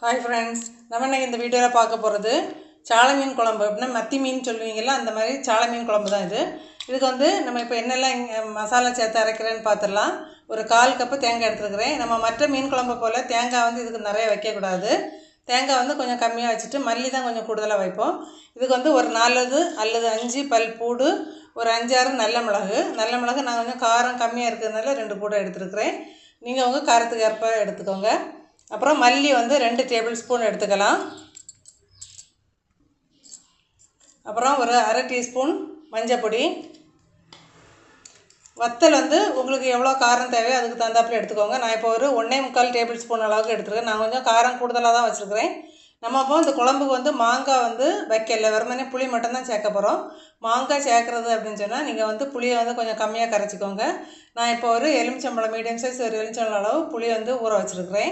Hi friends, நம்ம இன்னைக்கு இந்த வீடியோவில் பார்க்க போகிறது சாலை மீன் குழம்பு. அப்படின்னா மத்தி மீன் சொல்லுவீங்களா, அந்த மாதிரி சாலை மீன் குழம்பு தான் இது. இதுக்கு வந்து நம்ம இப்போ என்னெல்லாம் மசாலா சேர்த்து அரைக்கிறேன்னு பார்த்துடலாம். ஒரு 1/4 கப்பு தேங்காய் எடுத்துருக்கிறேன். நம்ம மற்ற மீன் குழம்பு போல் தேங்காய் வந்து இதுக்கு நிறைய வைக்கக்கூடாது. தேங்காய் வந்து கொஞ்சம் கம்மியாக வச்சுட்டு மல்லி தான் கொஞ்சம் கூடுதலாக வைப்போம். இதுக்கு வந்து ஒரு 4 அல்லது 5 பல் பூடு, ஒரு 5-6 நல்ல மிளகு. நான் கொஞ்சம் காரம் கம்மியாக இருக்கிறதுனால 2 கூட எடுத்துருக்கிறேன். நீங்கள் உங்கள் காரத்துக்கு ஏற்ப எடுத்துக்கோங்க. அப்புறம் மல்லி வந்து 2 டேபிள் ஸ்பூன் எடுத்துக்கலாம். அப்புறம் ஒரு 1/2 டீஸ்பூன் மஞ்சள் பொடி. வத்தல் வந்து உங்களுக்கு எவ்வளோ காரம் தேவையோ அதுக்கு தகுந்தாப்பில் எடுத்துக்கோங்க. நான் இப்போ ஒரு 1.25 டேபிள் ஸ்பூன் அளவுக்கு எடுத்துருக்கேன். நான் கொஞ்சம் காரம் கூடுதலாக தான் வச்சுருக்கிறேன். நம்ம அப்போ இந்த குழம்புக்கு வந்து மாங்காய் வந்து வைக்கல, வெறுமனே புளி மட்டும்தான் சேர்க்க போகிறோம். மாங்காய் சேர்க்குறது அப்படின்னு சொன்னால் நீங்கள் வந்து புளியை வந்து கொஞ்சம் கம்மியாக கரைச்சிக்கோங்க. நான் இப்போ ஒரு எலுமிச்சம்பழம், மீடியம் சைஸ் ஒரு எலுமிச்சம்பழம் அளவு புளியை வந்து ஊற வச்சுருக்கிறேன்.